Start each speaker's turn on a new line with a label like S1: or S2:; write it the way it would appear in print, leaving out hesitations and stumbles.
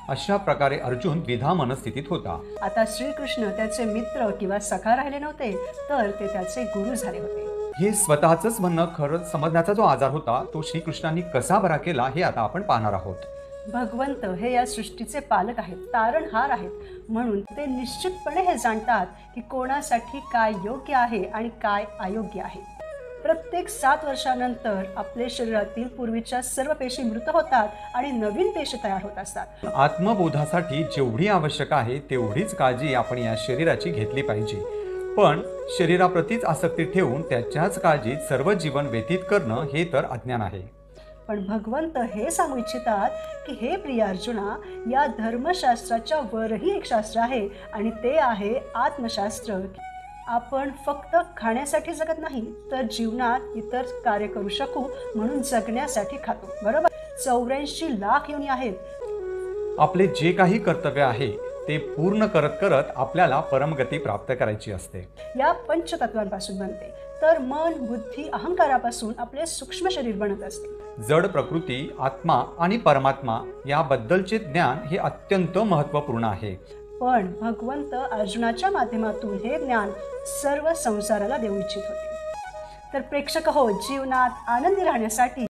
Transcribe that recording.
S1: अशा प्रकारे अर्जुन द्विधा मनस्थितीत होता.
S2: आता श्रीकृष्ण त्याचे मित्र किंवा सखा राहिले नव्हते, तर ते त्याचे गुरु झाले होते.
S1: हे स्वतःच म्हणणं खरं समजण्याचा जो आजार होता तो श्रीकृष्णांनी कसा बरा केला हे आता आपण पाहणार आहोत.
S2: भगवंत हे या सृष्टीचे पालक आहेत, तारणहार आहेत, म्हणून ते निश्चितपणे हे जाणतात की कोणासाठी काय योग्य आहे आणि काय अयोग्य आहे. प्रत्येक 7 वर्षानंतर आपल्या शरीरातील पूर्वीच्या सर्व पेशी मृत होतात आणि नवीन पेशी तयार होत असतात.
S1: आत्मबोधासाठी जेवढी आवश्यक आहे तेवढीच काळजी आपण या शरीराची घेतली पाहिजे. पण शरीराप्रतीच आसक्ती ठेवून त्याच्याच काळजीत सर्व जीवन व्यतीत करणं हे तर अज्ञान आहे.
S2: पण भगवंत हे सांगू इच्छितात की हे प्रिय अर्जुना, या धर्मशास्त्राच्या वरही एक शास्त्र आहे आणि ते आहे आत्मशास्त्र. आपण फक्त खाण्यासाठी जगत नाही, तर जीवनात इतर कार्य करू शकू म्हणून जगण्यासाठी खातो. बरोबर, 84 लाख योनी आहेत.
S1: आपले जे काही कर्तव्य आहे ते पूर्ण करत करत आपल्याला परमगती प्राप्त करायची असते.
S2: या पंचतत्वांपासून बनते, तर मन, बुद्धी, अहंकारापासून आपले सूक्ष्म शरीर बनत असते.
S1: जड प्रकृती, आत्मा आणि परमात्मा याबद्दलचे ज्ञान हे अत्यंत महत्त्वपूर्ण आहे.
S2: पण भगवंत अर्जुनाच्या माध्यमातून हे ज्ञान सर्व संसाराला देऊ इच्छित होते. तर प्रेक्षक हो, जीवनात आनंदी राहण्यासाठी